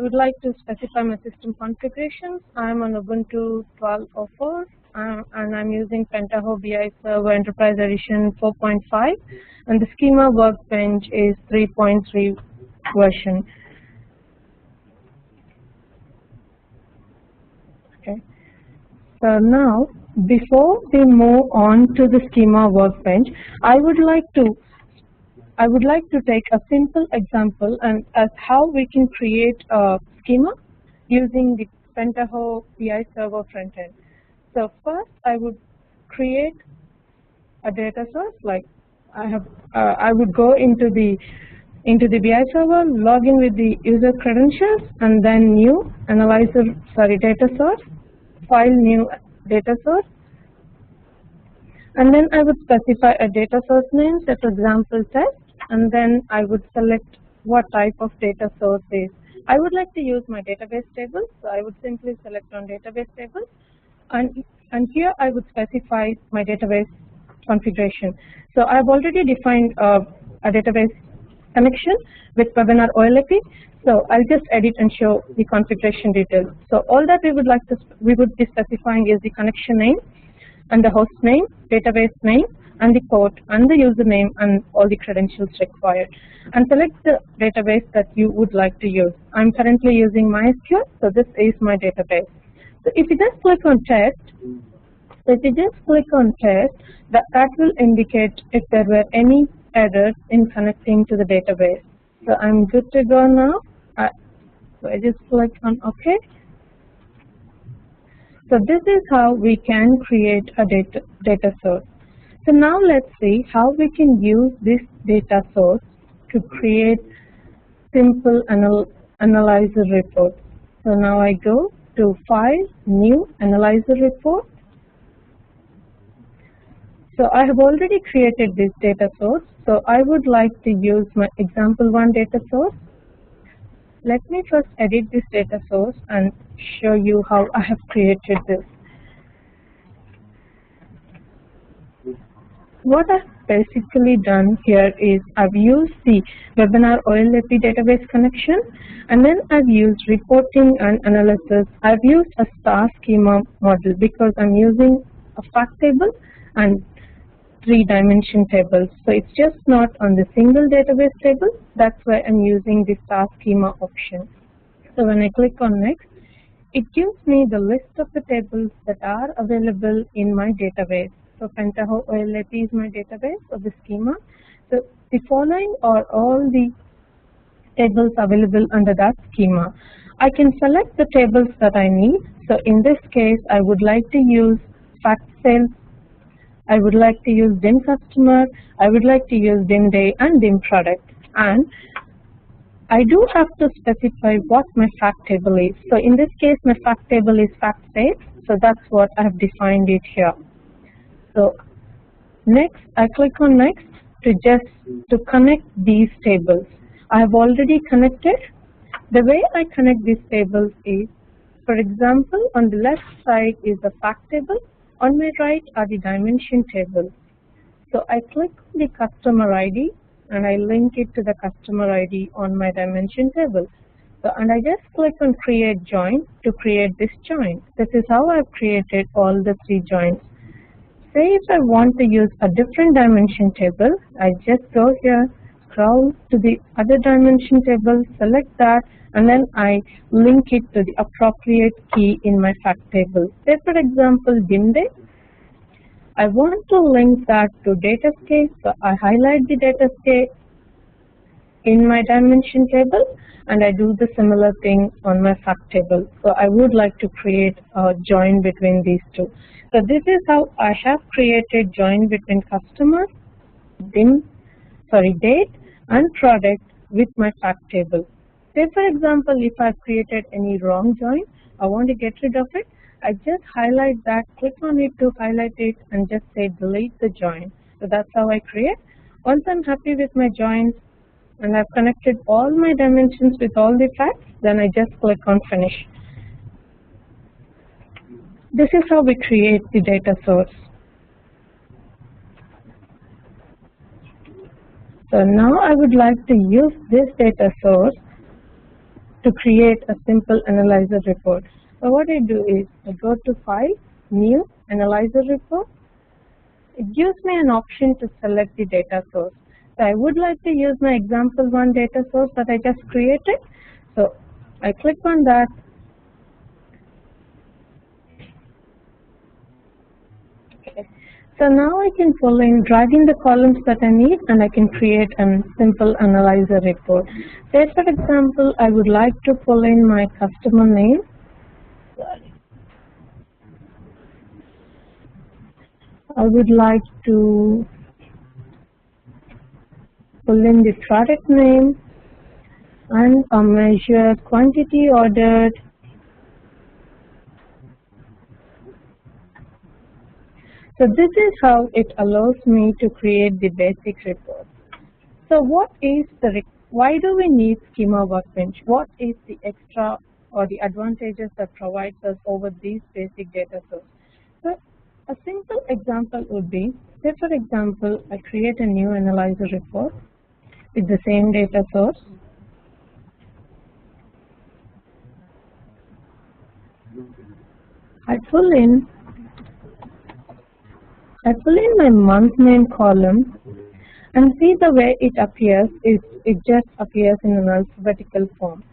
I would like to specify my system configurations. I'm on Ubuntu 12.04 and I'm using Pentaho BI Server Enterprise Edition 4.5 and the Schema Workbench is 3.3 version. Okay. So now, before we move on to the Schema Workbench, I would like to take a simple example and as how we can create a schema using the Pentaho BI Server frontend. So first, I would create a data source. Like I would go into the BI server, log in with the user credentials, and then new data source, file new data source, and then I would specify a data source name, set example test, and then I would select what type of data source is. I would like to use my database table, so I would simply select on database table, and here I would specify my database configuration. So I've already defined a database connection with webinar OLAP. So I'll just edit and show the configuration details. So all that we would be specifying is the connection name and the host name, database name, and the port and the username and all the credentials required. And select the database that you would like to use. I'm currently using MySQL, so this is my database. So if you just click on test, that will indicate if there were any errors in connecting to the database. So I'm good to go now. So I just click on OK. So this is how we can create a data source. So now let's see how we can use this data source to create simple analyzer report. So now I go to File, New Analyzer Report. So I have already created this data source. So I would like to use my example1 data source. Let me first edit this data source and show you how I have created this. What I've basically done here is I've used the webinar OLAP database connection, and then I've used reporting and analysis. I've used a star schema model because I'm using a fact table and 3-dimension tables. So it's just not on the single database table. That's why I'm using the star schema option. So when I click on next, it gives me the list of the tables that are available in my database. So Pentaho OLAP is my database of the schema. So the following are all the tables available under that schema. I can select the tables that I need. So in this case, I would like to use fact sales. I would like to use DIM customer. I would like to use DIM day and DIM product. And I do have to specify what my fact table is. So in this case, my fact table is fact sales. So that's what I have defined it here. So next, I click on next to connect these tables. I have already connected. The way I connect these tables is, for example, on the left side is the fact table. On my right are the dimension tables. So I click on the customer ID and I link it to the customer ID on my dimension table. So, and I just click on create join to create this join. This is how I've created all the 3 joins. Say if I want to use a different dimension table, I just go here, scroll to the other dimension table, select that, and then I link it to the appropriate key in my fact table. Say for example, DIM day. I want to link that to datascape, so I highlight the datascape in my dimension table, and I do the similar thing on my fact table. So I would like to create a join between these two. So this is how I have created join between customers, date and product with my fact table. Say for example, if I've created any wrong join, I want to get rid of it, I just highlight that, click on it to highlight it, and just say delete the join. So that's how I create. Once I'm happy with my joins and I've connected all my dimensions with all the facts, then I just click on finish. This is how we create the data source. So now I would like to use this data source to create a simple analyzer report. So what I do is I go to File, New, Analyzer Report. It gives me an option to select the data source. So I would like to use my example one data source that I just created. So I click on that. Okay. So now I can pull in, drag in the columns that I need, and I can create a simple analyzer report. Say for example, I would like to pull in my customer name. I would like to pull in the product name and a measure quantity ordered. So this is how it allows me to create the basic report. So why do we need Schema Workbench? What is the extra or the advantages that provides us over these basic data sources? So a simple example would be, say for example, I create a new analyzer report with the same data source. I pull in my month name column, and see the way it appears is it just appears in an alphabetical form.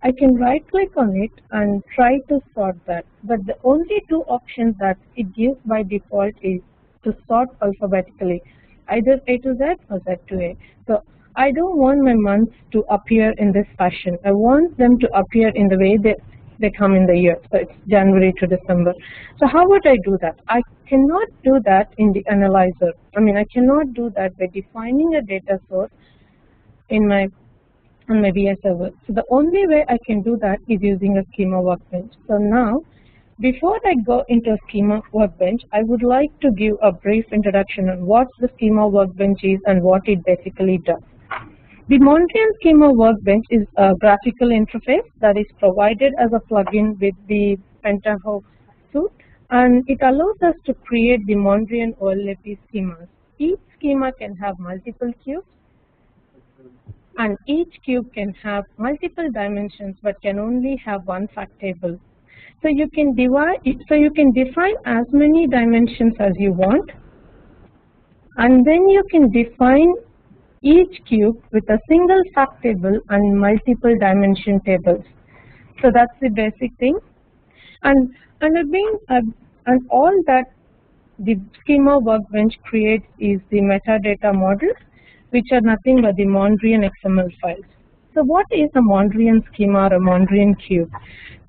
I can right click on it and try to sort that, but the only two options that it gives by default is to sort alphabetically, either A to Z or Z to A. So I don't want my months to appear in this fashion. I want them to appear in the way they come in the year. So it's January to December. So how would I do that? I cannot do that in the analyzer. I cannot do that by defining a data source on my BI server. So the only way I can do that is using a Schema Workbench. So now, before I go into a Schema Workbench, I would like to give a brief introduction on what the Schema Workbench is and what it basically does. The Mondrian Schema Workbench is a graphical interface that is provided as a plugin with the Pentaho suite, and it allows us to create the Mondrian OLAP schemas. Each schema can have multiple cubes, and each cube can have multiple dimensions but can only have one fact table. So you can define as many dimensions as you want, and then you can define each cube with a single fact table and multiple dimension tables. So that's the basic thing. And all that the Schema Workbench creates is the metadata models, which are nothing but the Mondrian XML files. So what is a Mondrian schema or a Mondrian cube?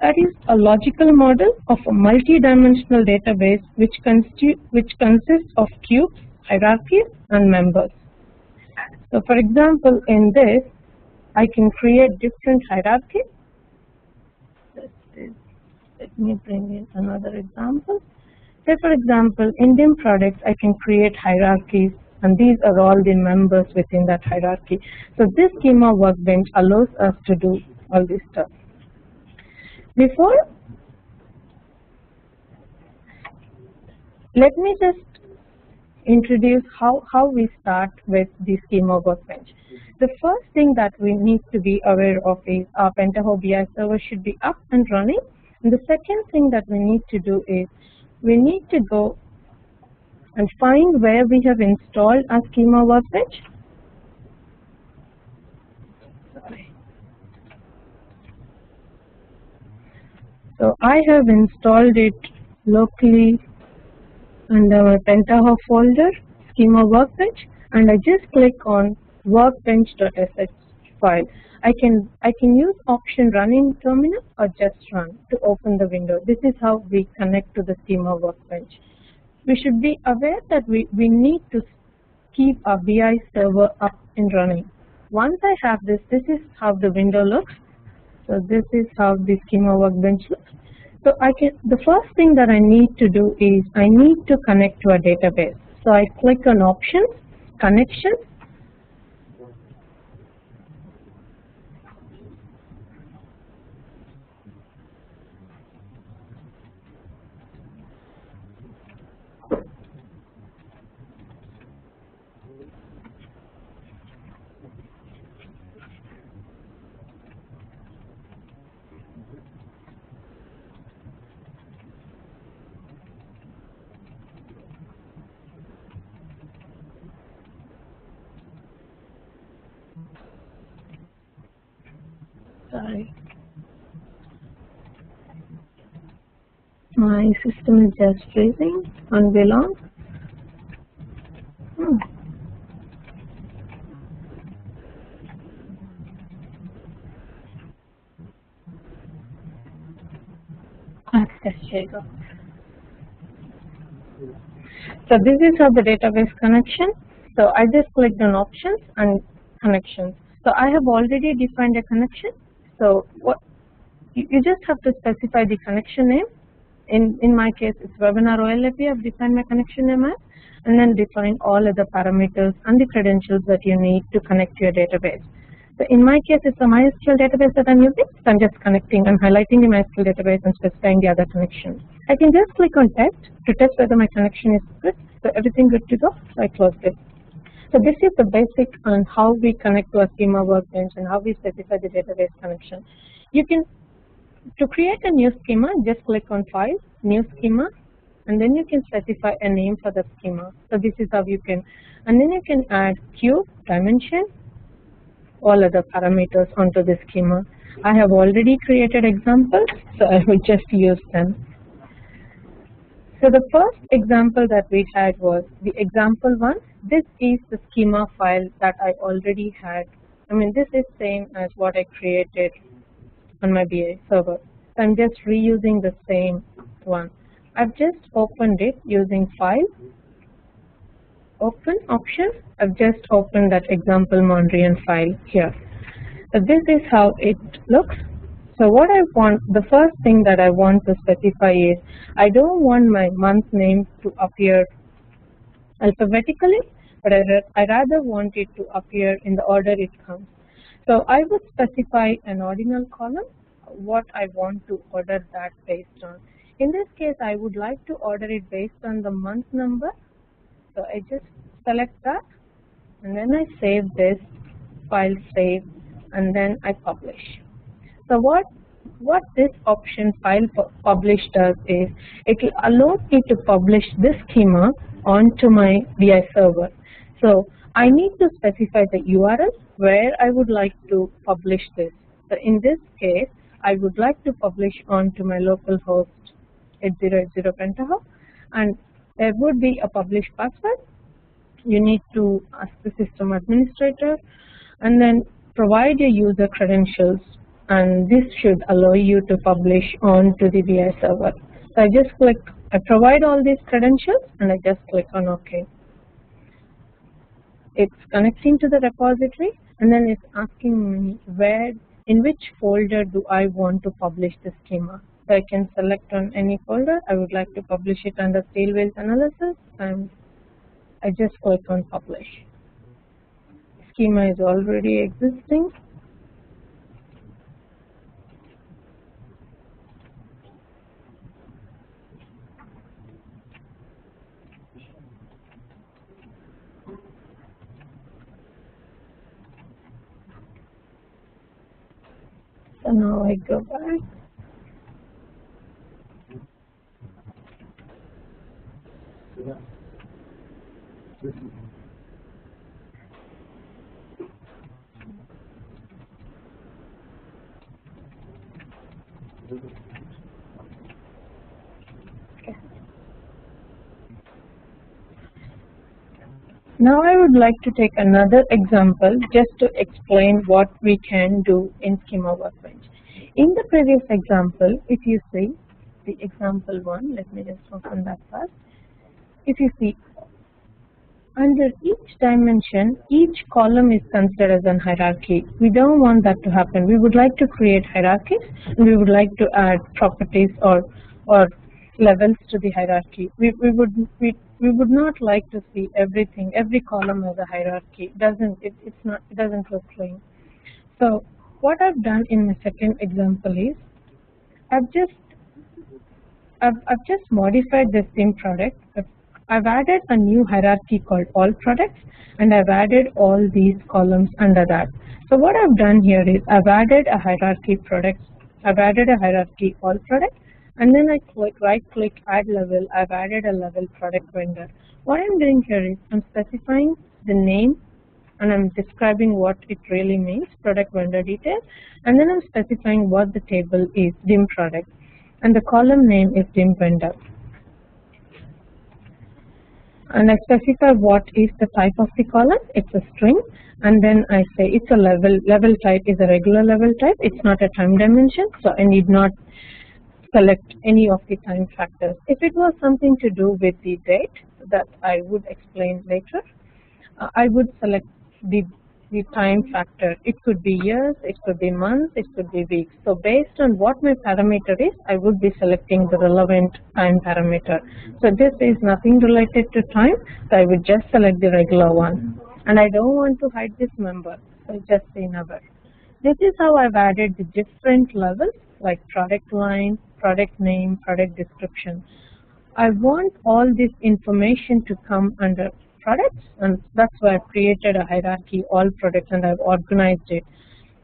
That is a logical model of a multi-dimensional database which consists of cubes, hierarchies, and members. So for example, in this, I can create different hierarchies. Let me bring in another example. Say for example, Indian products, I can create hierarchies, and these are all the members within that hierarchy. So this Schema Workbench allows us to do all this stuff. Let me just introduce how we start with the Schema Workbench. The first thing that we need to be aware of is our Pentaho BI server should be up and running. And the second thing that we need to do is we need to go and find where we have installed our Schema Workbench. So I have installed it locally under my Pentaho folder, Schema Workbench, and I just click on workbench.sh file. I can use option run in terminal or just run to open the window. This is how we connect to the Schema Workbench. We should be aware that we need to keep our BI server up and running. Once I have this is how the window looks. So this is how the Schema Workbench looks. So the first thing that I need to do is I need to connect to a database. So I click on Options, Connections. Sorry. My system is just freezing. Won't be long. Okay, here you go. So this is how the database connection. So I just clicked on options and connections. So I have already defined a connection. So what you just have to specify the connection name. In my case, it's webinar OLAP. I've defined my connection name as, and then define all other parameters and the credentials that you need to connect to your database. So in my case, it's a MySQL database that I'm using. So I'm just connecting and highlighting the MySQL database and specifying the other connections. I can just click on test to test whether my connection is good. So everything good to go. So I close this. So this is the basic on how we connect to a schema workbench and how we specify the database connection. You can, to create a new schema, just click on File, New Schema, and then you can specify a name for the schema. So this is how you can, and then you can add cube, dimension, all other parameters onto the schema. I have already created examples, so I will just use them. So the first example that we had was the example one. This is the schema file that I already had. I mean, this is same as what I created on my BA server. So I'm just reusing the same one. I've just opened it using File, Open option. I've just opened that example Mondrian file here. So this is how it looks. So what I want, the first thing that I want to specify is, I don't want my month name to appear alphabetically, but I rather want it to appear in the order it comes. So I would specify an ordinal column, what I want to order that based on. In this case, I would like to order it based on the month number. So I just select that, and then I save this, file save, and then I publish. So what this option file publish does is, it will allow me to publish this schema onto my BI server. So I need to specify the URL where I would like to publish this. So in this case, I would like to publish onto my local host 8080 Pentaho, and there would be a publish password. You need to ask the system administrator and then provide your user credentials, and this should allow you to publish onto the BI server. So I just click, I provide all these credentials, and I just click on OK. It's connecting to the repository, and then it's asking me where, in which folder do I want to publish the schema. So I can select on any folder. I would like to publish it under Tailwheels Analysis, and I just click on Publish. Schema is already existing. So now I go back. Now I would like to take another example just to explain what we can do in Schema Workbench. In the previous example, if you see the example one, let me just open that first. If you see, under each dimension, each column is considered as a hierarchy. We don't want that to happen. We would like to create hierarchies, and we would like to add properties or levels to the hierarchy. We would not like to see everything, every column as a hierarchy. It doesn't look clean. So what I've done in my second example is, I've just modified the same product. I've added a new hierarchy called all products, and I've added all these columns under that. So what I've done here is, I've added a hierarchy products, I've added a hierarchy all products, and then I right click add level. I've added a level product vendor. What I'm doing here is, I'm specifying the name and I'm describing what it really means, product vendor detail, and then I'm specifying what the table is, dim product, and the column name is dim vendor. And I specify what is the type of the column, it's a string, and then I say it's a level type is a regular level type, it's not a time dimension, so I need not select any of the time factors. If it was something to do with the date that I would explain later, I would select the time factor. It could be years, it could be months, it could be weeks. So based on what my parameter is, I would be selecting the relevant time parameter. So this is nothing related to time, so I would just select the regular one. And I don't want to hide this member, so just say never. This is how I've added the different levels like product line, product name, product description. I want all this information to come under products, and that's why I've created a hierarchy, all products, and I've organized it.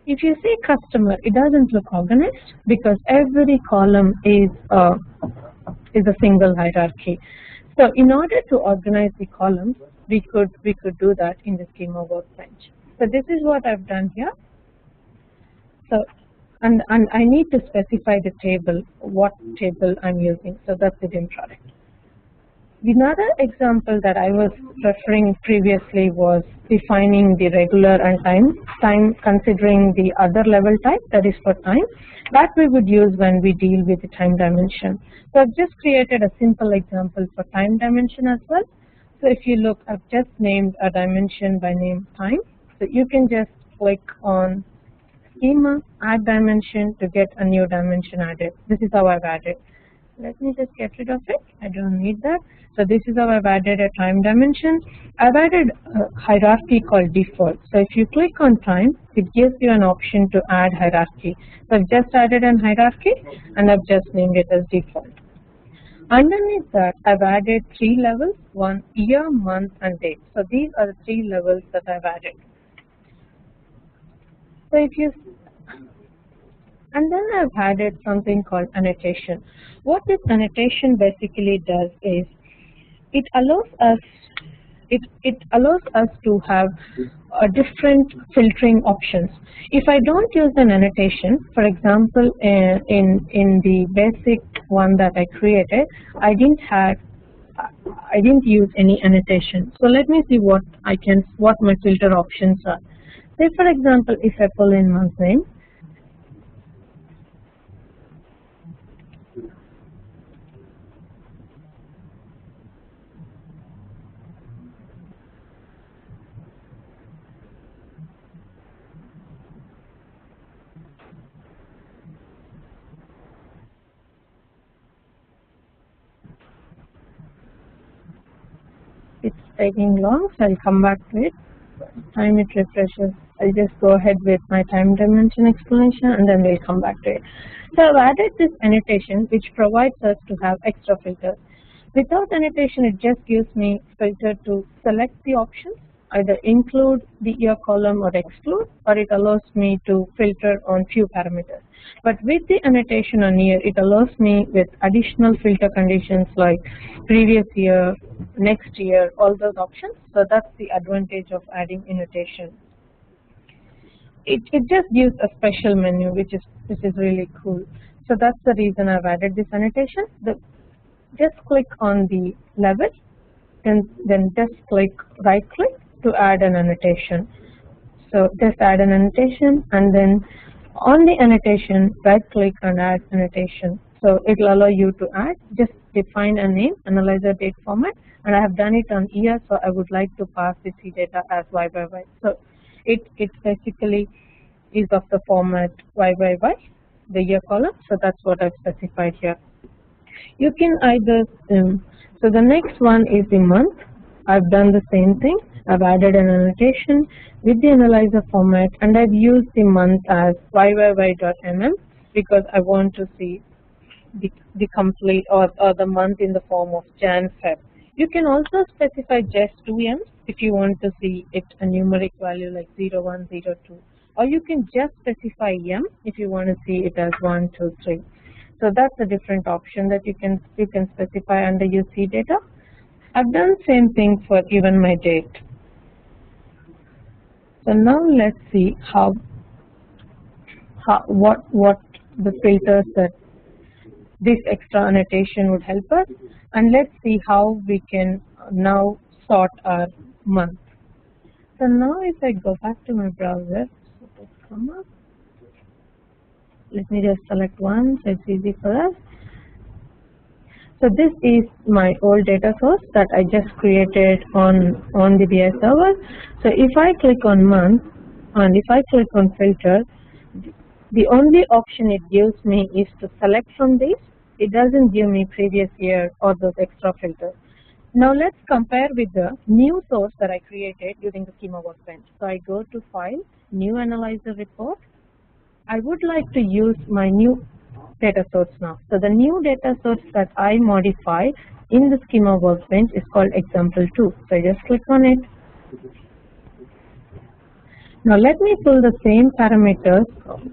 If you see customer, it doesn't look organized because every column is a single hierarchy. So in order to organize the columns, we could do that in the Schema Workbench. So this is what I've done here. So and I need to specify the table, what table I'm using. So that's the dim product. Another example that I was referring previously was defining the regular and time considering the other level type, that is for time, that we would use when we deal with the time dimension. So I've just created a simple example for time dimension as well. So if you look, I've just named a dimension by name time. So you can just click on Schema, add dimension to get a new dimension added. This is how I've added. Let me just get rid of it. I don't need that. So this is how I've added a time dimension. I've added a hierarchy called default. So if you click on time, it gives you an option to add hierarchy. So I've just added an hierarchy and I've just named it as default. Underneath that, I've added 3 levels, one year, month, and date. So these are the 3 levels that I've added. So if you and then I've added something called annotation. What this annotation basically does is it allows us to have different filtering options. If I don't use an annotation, for example, in the basic one that I created, I didn't use any annotation. So let me see what my filter options are. Say for example, if I pull in month name, it's taking long, so I'll come back to it. Time it refreshes, I'll just go ahead with my time dimension explanation and then we'll come back to it. So I've added this annotation which provides us to have extra filters. Without annotation, it just gives me filter to select the options, either include the year column or exclude, or it allows me to filter on few parameters. But with the annotation on year, it allows me with additional filter conditions like previous year, next year, all those options. So that's the advantage of adding annotation. It just gives a special menu which is really cool. So that's the reason I've added this annotation. Just click on the level, then just right click to add an annotation. So just add an annotation and then on the annotation right click and add annotation. So it will allow you to add, just define a name, analyzer date format, and I have done it on year, so I would like to pass the C data as Y by Y. So it basically is of the format Y by Y, the year column, so that's what I've specified here. You can either, so the next one is the month. I've done the same thing. I've added an annotation with the analyzer format and I've used the month as YYY.mm because I want to see the complete or the month in the form of Jan, Feb. You can also specify just 2 M's if you want to see it a numeric value like 01, 02. Or you can just specify M if you want to see it as 1, 2, 3. So that's a different option that you can specify under your C data. I've done same thing for even my date. So now let's see what the filters that this extra annotation would help us, and let's see how we can now sort our month. So now if I go back to my browser, let me just select one so it's easy for us. So this is my old data source that I just created on the BI server. So if I click on month and if I click on filter, the only option it gives me is to select from this. It doesn't give me previous year or those extra filters. Now let's compare with the new source that I created using the Schema Workbench. So I go to File, New Analyzer Report. I would like to use my new data source now. So the new data source that I modified in the Schema Workbench is called example2. So I just click on it. Now let me pull the same parameters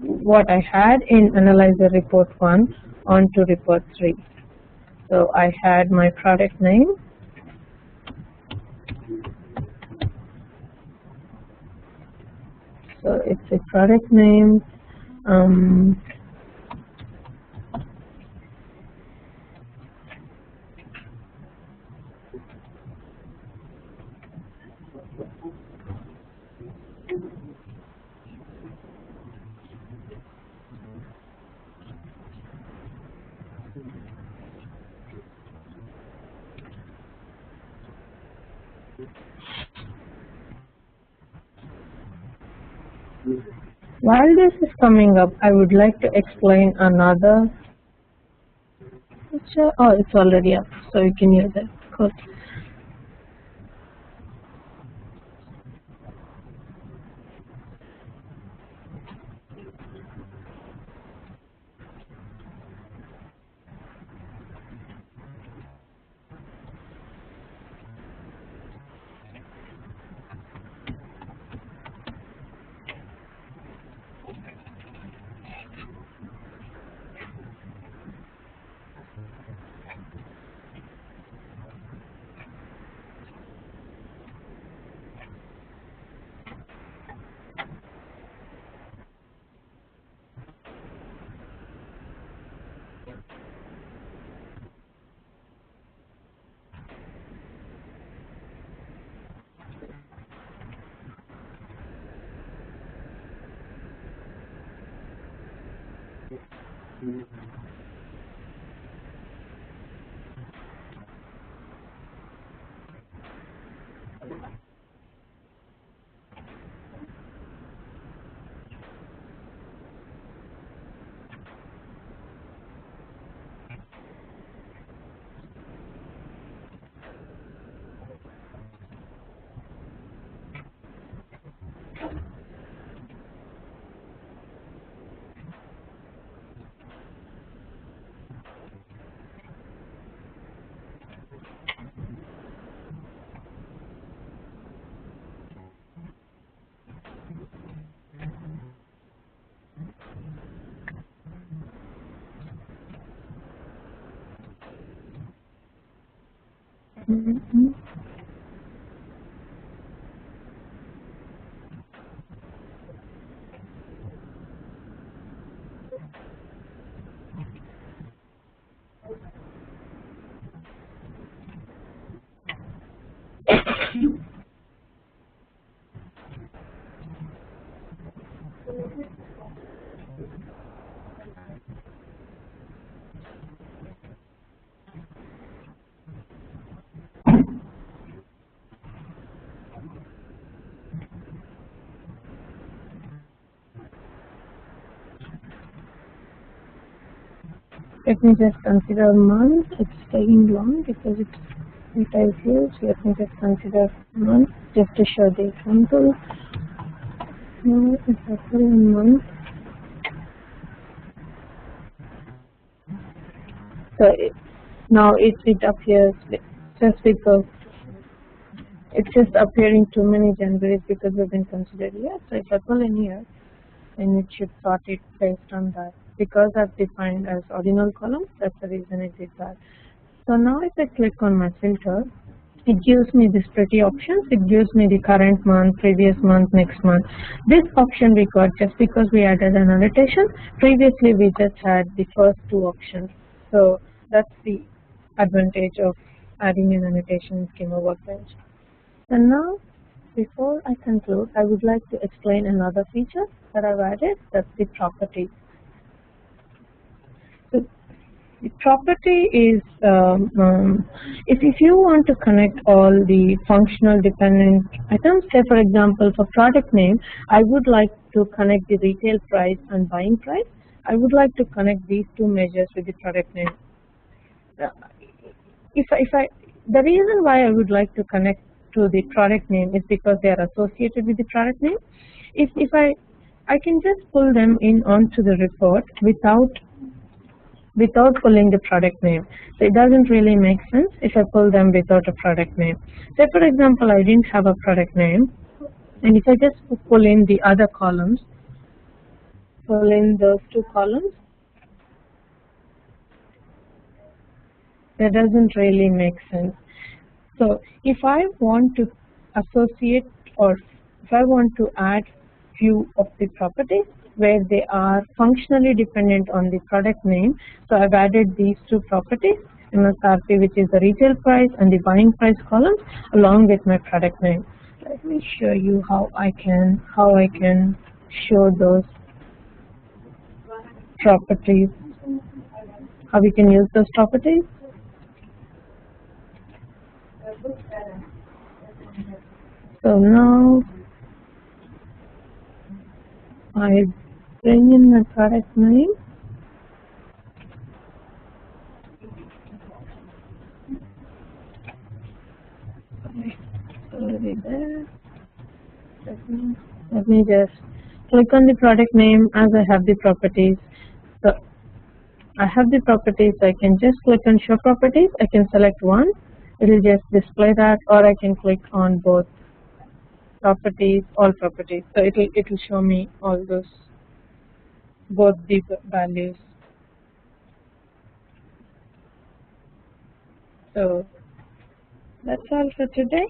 what I had in Analyzer Report 1 onto Report 3. So I had my product name. So it's a product name. While this is coming up, I would like to explain another picture. Oh, it's already up, so you can use it. Cool. Let me just consider month. It's taking long because it is huge. Let me just consider month just to show the example. Now it's April month. So now it appears just because it's just appearing too many Januaries because we've been considered here. So if I pull in here, then it should sort it based on that. Because I've defined as ordinal columns, that's the reason it did that. So now if I click on my filter, it gives me these pretty options. It gives me the current month, previous month, next month. This option we got just because we added an annotation. Previously we just had the first two options. So that's the advantage of adding an annotation in Schema Workbench. And now, before I conclude, I would like to explain another feature that I've added, that's the property. So the property is, if you want to connect all the functional dependent items, say for example for product name, I would like to connect the retail price and buying price. I would like to connect these two measures with the product name. The reason why I would like to connect to the product name is because they are associated with the product name. If I can just pull them in onto the report without pulling the product name. So it doesn't really make sense if I pull them without a product name. Say for example, I didn't have a product name, and if I just pull in the other columns, pull in those two columns, that doesn't really make sense. So if I want to associate, or if I want to add few of the properties where they are functionally dependent on the product name, so I've added these two properties, MSRP, which is the retail price, and the buying price columns along with my product name. Let me show you how I can show those properties, how we can use those properties. So now I bring in my product name. It's already there. Let me just click on the product name as I have the properties. So I have the properties. I can just click on show properties. I can select one. It will just display that, or I can click on both properties, all properties. So it will show me all those, both the values. So that's all for today.